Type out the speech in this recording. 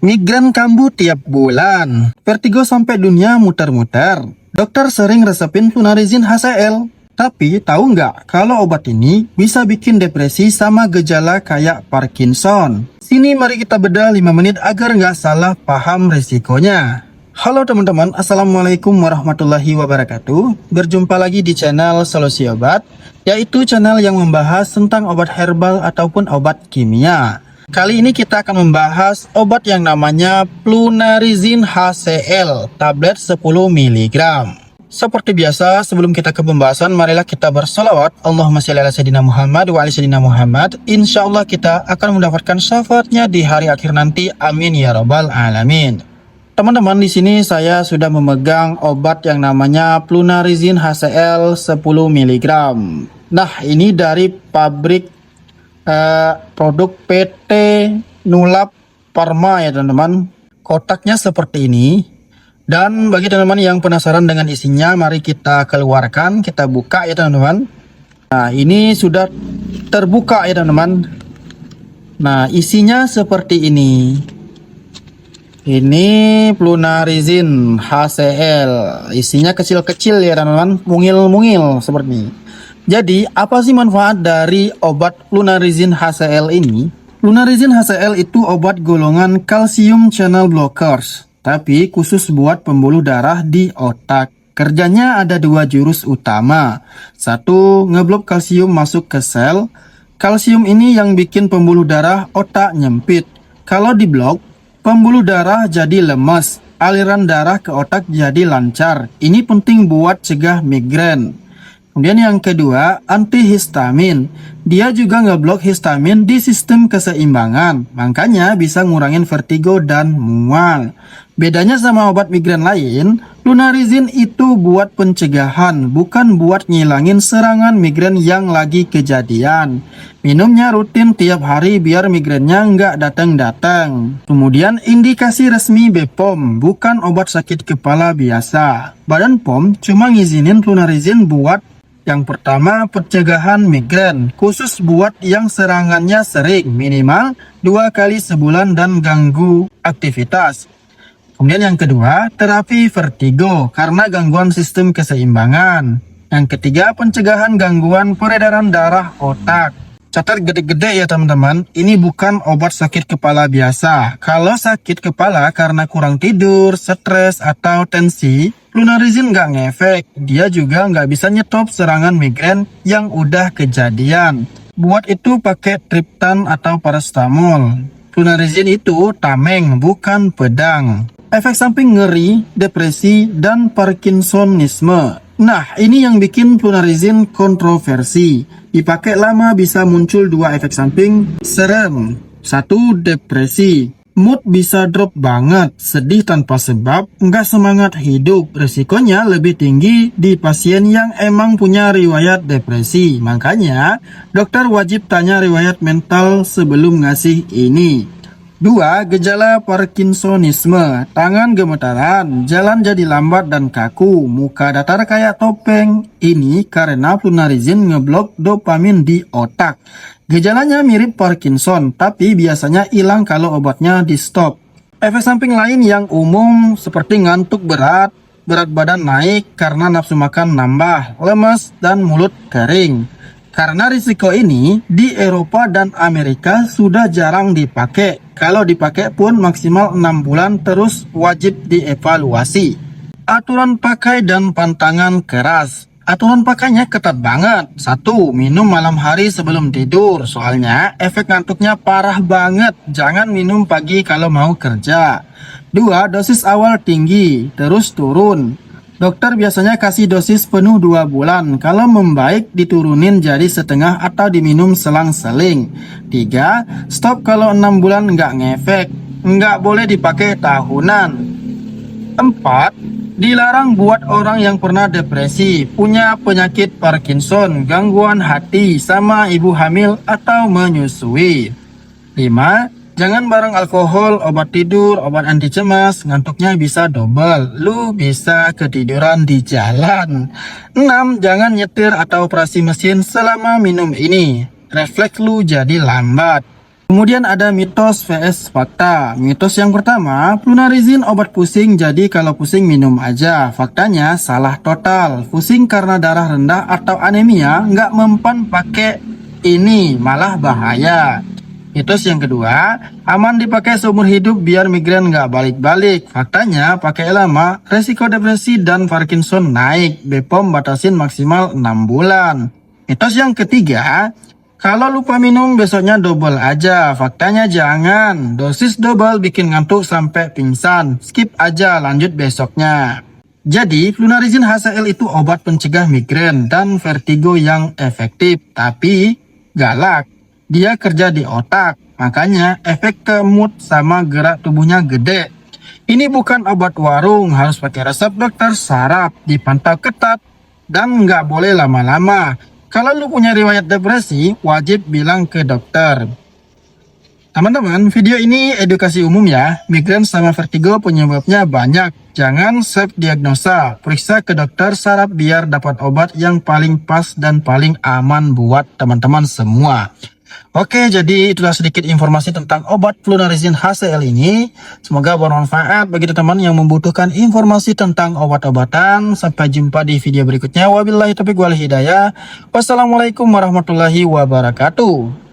Migran kambuh tiap bulan, vertigo sampai dunia muter-muter. Dokter sering resepin Flunarizin HCl. Tapi tahu nggak kalau obat ini bisa bikin depresi sama gejala kayak Parkinson? Sini mari kita bedah 5 menit agar nggak salah paham resikonya. Halo teman-teman, Assalamualaikum warahmatullahi wabarakatuh. Berjumpa lagi di channel Solusi Obat, yaitu channel yang membahas tentang obat herbal ataupun obat kimia. Kali ini kita akan membahas obat yang namanya Flunarizin HCl, tablet 10 mg. Seperti biasa, sebelum kita ke pembahasan, marilah kita bersolawat. Allahumma sholli ala sayyidina Muhammad wa ala sayyidina Muhammad. Insya Allah kita akan mendapatkan syafaatnya di hari akhir nanti. Amin ya rabbal alamin. Teman-teman, di sini saya sudah memegang obat yang namanya Flunarizin HCl 10 mg. Nah, ini dari pabrik produk PT Nulap Pharma ya teman-teman. Kotaknya seperti ini. Dan bagi teman-teman yang penasaran dengan isinya, mari kita keluarkan, kita buka ya teman-teman. Nah, ini sudah terbuka ya teman-teman. Nah, isinya seperti ini. Ini Flunarizin HCl. Isinya kecil-kecil ya teman-teman, mungil-mungil seperti ini. Jadi, apa sih manfaat dari obat Flunarizin HCl ini? Flunarizin HCl itu obat golongan calcium channel blockers, tapi khusus buat pembuluh darah di otak. Kerjanya ada 2 jurus utama. Satu, ngeblok kalsium masuk ke sel. Kalsium ini yang bikin pembuluh darah otak nyempit. Kalau diblok, pembuluh darah jadi lemes, aliran darah ke otak jadi lancar. Ini penting buat cegah migrain. Kemudian yang kedua, antihistamin. Dia juga ngeblok histamin di sistem keseimbangan. Makanya bisa ngurangin vertigo dan mual. Bedanya sama obat migrain lain, Flunarizin itu buat pencegahan, bukan buat ngilangin serangan migrain yang lagi kejadian. Minumnya rutin tiap hari biar migrainnya nggak datang-datang. Kemudian indikasi resmi BPOM, bukan obat sakit kepala biasa. Badan POM cuma ngizinin Flunarizin buat yang pertama, pencegahan migrain, khusus buat yang serangannya sering, minimal 2 kali sebulan dan ganggu aktivitas. Kemudian yang kedua, terapi vertigo, karena gangguan sistem keseimbangan. Yang ketiga, pencegahan gangguan peredaran darah otak. Catat gede-gede ya teman-teman, ini bukan obat sakit kepala biasa. Kalau sakit kepala karena kurang tidur, stres, atau tensi, Flunarizin nggak ngefek. Dia juga nggak bisa nyetop serangan migrain yang udah kejadian. Buat itu pakai triptan atau paracetamol. Flunarizin itu tameng, bukan pedang. Efek samping ngeri, depresi, dan Parkinsonisme. Nah, ini yang bikin Flunarizin kontroversi. Dipakai lama bisa muncul 2 efek samping serem. 1, depresi. Mood bisa drop banget, sedih tanpa sebab, nggak semangat hidup. Resikonya lebih tinggi di pasien yang emang punya riwayat depresi. Makanya, dokter wajib tanya riwayat mental sebelum ngasih ini. 2, gejala Parkinsonisme. Tangan gemetaran, jalan jadi lambat dan kaku, muka datar kayak topeng. Ini karena Flunarizin ngeblok dopamin di otak. Gejalanya mirip Parkinson, tapi biasanya hilang kalau obatnya di stop. Efek samping lain yang umum seperti ngantuk berat, berat badan naik karena nafsu makan nambah, lemas, dan mulut kering. Karena risiko ini, di Eropa dan Amerika sudah jarang dipakai. Kalau dipakai pun maksimal 6 bulan terus wajib dievaluasi. Aturan pakai dan pantangan keras. Aturan pakainya ketat banget. 1, minum malam hari sebelum tidur. Soalnya efek ngantuknya parah banget. Jangan minum pagi kalau mau kerja. 2, dosis awal tinggi, terus turun. Dokter biasanya kasih dosis penuh 2 bulan. Kalau membaik diturunin jadi setengah atau diminum selang-seling. 3, stop kalau 6 bulan nggak ngefek. Nggak boleh dipakai tahunan. 4, dilarang buat orang yang pernah depresi, punya penyakit Parkinson, gangguan hati, sama ibu hamil atau menyusui. 5, jangan bareng alkohol, obat tidur, obat anti cemas, ngantuknya bisa double. Lu bisa ketiduran di jalan. 6, jangan nyetir atau operasi mesin selama minum ini. Refleks lu jadi lambat. Kemudian ada mitos vs fakta. Mitos yang pertama, Flunarizin obat pusing, jadi kalau pusing minum aja. Faktanya salah total. Pusing karena darah rendah atau anemia nggak mempan pakai ini, malah bahaya. Mitos yang kedua, aman dipakai seumur hidup biar migrain nggak balik-balik. Faktanya pakai lama, resiko depresi dan Parkinson naik. BPOM batasin maksimal 6 bulan. Mitos yang ketiga, kalau lupa minum besoknya double aja. Faktanya jangan. Dosis double bikin ngantuk sampai pingsan. Skip aja, lanjut besoknya. Jadi, Flunarizin HCl itu obat pencegah migrain dan vertigo yang efektif, tapi galak. Dia kerja di otak, makanya efek ke mood sama gerak tubuhnya gede. Ini bukan obat warung, harus pakai resep dokter saraf, dipantau ketat, dan nggak boleh lama-lama. Kalau lu punya riwayat depresi, wajib bilang ke dokter. Teman-teman, video ini edukasi umum ya. Migrain sama vertigo penyebabnya banyak. Jangan self-diagnosa. Periksa ke dokter saraf biar dapat obat yang paling pas dan paling aman buat teman-teman semua. Oke, jadi itulah sedikit informasi tentang obat Flunarizin HCl ini. Semoga bermanfaat bagi teman-teman yang membutuhkan informasi tentang obat-obatan. Sampai jumpa di video berikutnya. Wabillahi taufiq wal hidayah. Wassalamualaikum warahmatullahi wabarakatuh.